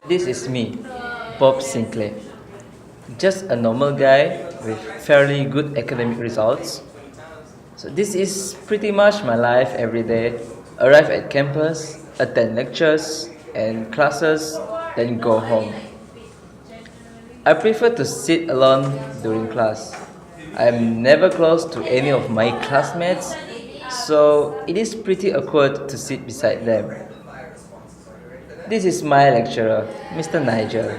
This is me, Bob Sinclair. Just a normal guy with fairly good academic results. So this is pretty much my life every day. Arrive at campus, attend lectures and classes, then go home. I prefer to sit alone during class. I'm never close to any of my classmates, so it is pretty awkward to sit beside them. This is my lecturer, Mr. Nigel.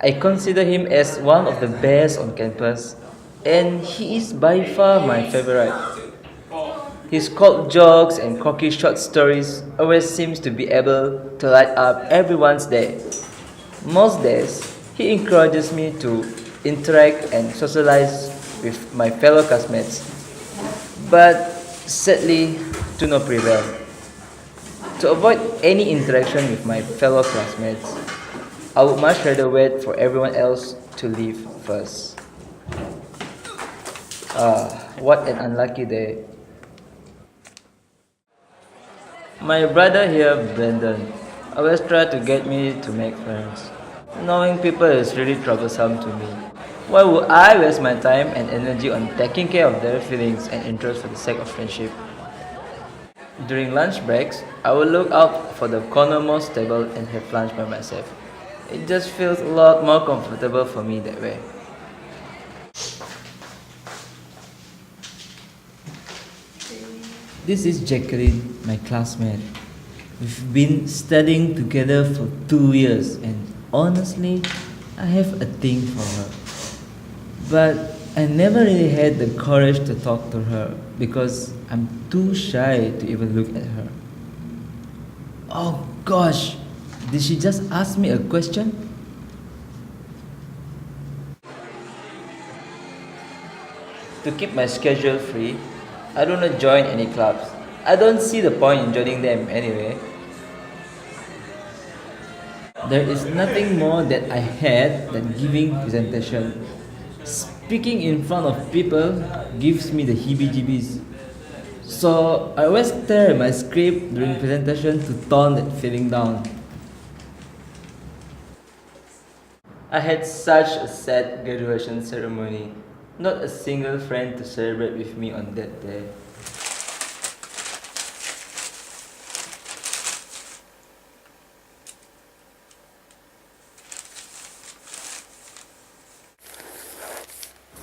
I consider him as one of the best on campus, and he is by far my favorite. His cold jokes and cocky short stories always seems to be able to light up everyone's day. Most days, he encourages me to interact and socialize with my fellow classmates, but sadly, do not prevail. To avoid any interaction with my fellow classmates, I would much rather wait for everyone else to leave first. What an unlucky day. My brother here, Brandon, always tries to get me to make friends. Knowing people is really troublesome to me. Why would I waste my time and energy on taking care of their feelings and interests for the sake of friendship? During lunch breaks, I will look out for the cornermost table and have lunch by myself. It just feels a lot more comfortable for me that way. This is Jacqueline, my classmate. We've been studying together for 2 years, and honestly, I have a thing for her. But I never really had the courage to talk to her because I'm too shy to even look at her. Oh gosh, did she just ask me a question? To keep my schedule free, I do not join any clubs. I don't see the point in joining them anyway. There is nothing more that I hate than giving presentation. Speaking in front of people gives me the heebie-jeebies. So I always stare at my script during presentation to tone that feeling down. I had such a sad graduation ceremony. Not a single friend to celebrate with me on that day.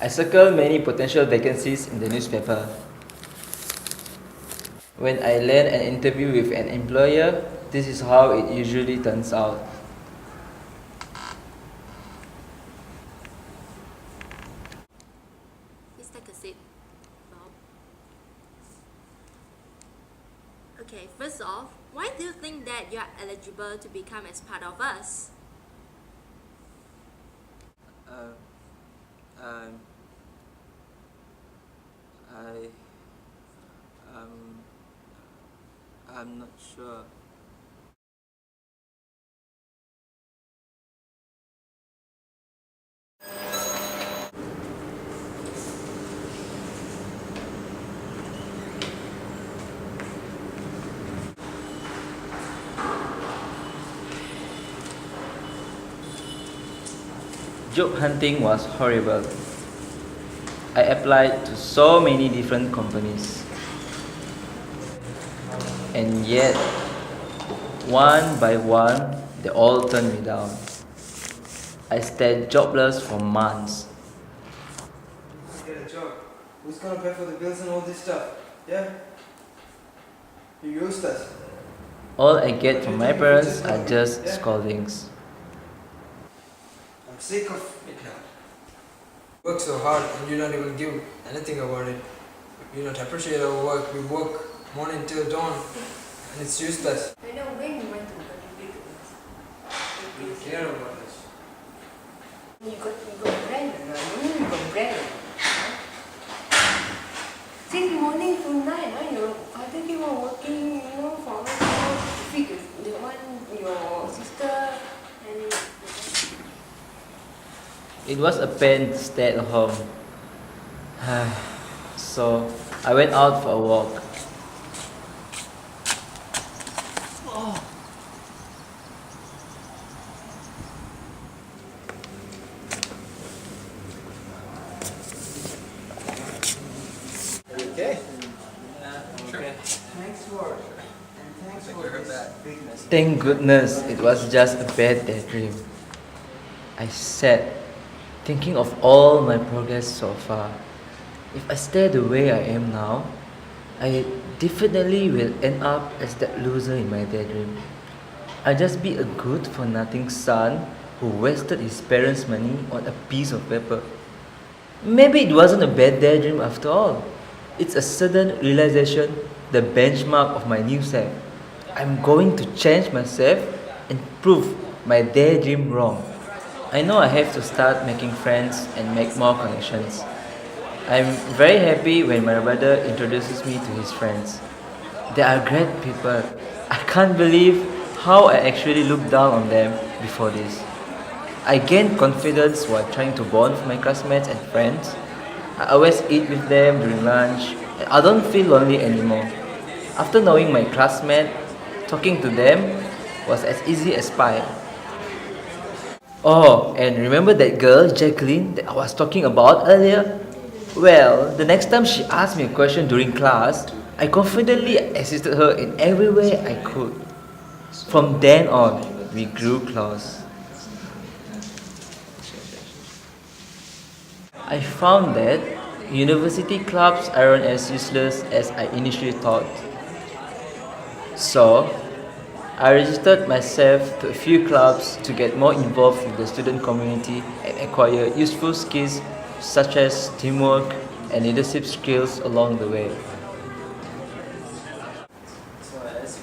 I circle many potential vacancies in the newspaper. When I land an interview with an employer, this is how it usually turns out. Please take a seat, Bob. Okay, first off, why do you think that you are eligible to become as part of us? Um, I, I'm not sure. Job hunting was horrible. I applied to so many different companies. And yet, one by one, they all turned me down. I stayed jobless for months. Get a job. Who's gonna pay for the bills and all this stuff? Yeah? You used us. All I get from my parents are just scoldings. I'm sick of it now. Work so hard and you don't even give anything about it. You don't appreciate our work. We work morning till dawn and it's useless. I know when you want to contribute to us. We care about us. You got brand, you got brand. Since morning to night, your father keep on working, for us, feed the one, your sister, and It was a pain to stay at home. So I went out for a walk. Okay. Thank goodness it was just a bad daydream. I sat, thinking of all my progress so far. If I stay the way I am now, I definitely will end up as that loser in my daydream. I'll just be a good for nothing son who wasted his parents' money on a piece of paper. Maybe it wasn't a bad daydream after all. It's a sudden realization, the benchmark of my new self. I'm going to change myself and prove my daydream wrong. I know I have to start making friends and make more connections. I'm very happy when my brother introduces me to his friends. They are great people. I can't believe how I actually looked down on them before this. I gained confidence while trying to bond with my classmates and friends. I always eat with them during lunch, and I don't feel lonely anymore. After knowing my classmate, talking to them was as easy as pie. Oh, and remember that girl, Jacqueline, that I was talking about earlier? Well, the next time she asked me a question during class, I confidently assisted her in every way I could. From then on, we grew close. I found that university clubs aren't as useless as I initially thought. So, I registered myself to a few clubs to get more involved with the student community and acquire useful skills such as teamwork and leadership skills along the way.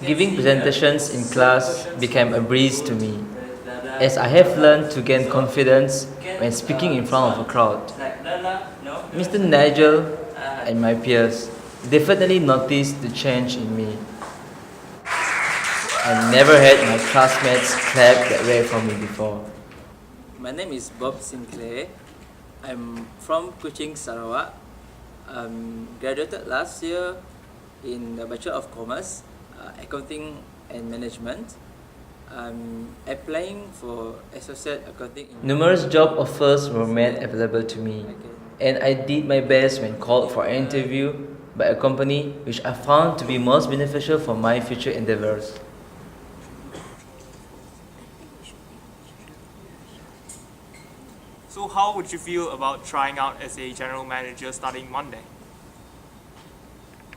Giving presentations in class became a breeze to me, as I have learned to gain confidence when speaking in front of a crowd. Mr. Nigel and my peers definitely noticed the change in me. I never had my classmates clap that way for me before. My name is Bob Sinclair. I'm from Kuching, Sarawak. Graduated last year in the Bachelor of Commerce, Accounting and Management. I'm applying for Associate Accounting. Numerous job offers were made available to me, and I did my best when called for an interview by a company which I found to be most beneficial for my future endeavors. So how would you feel about trying out as a general manager starting Monday?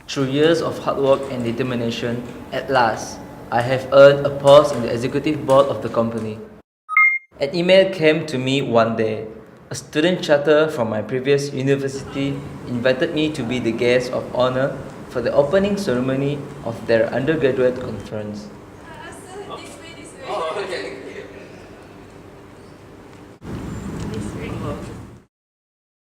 Through years of hard work and determination, at last, I have earned a post in the executive board of the company. An email came to me one day. A student charter from my previous university invited me to be the guest of honor for the opening ceremony of their undergraduate conference. Oh, okay.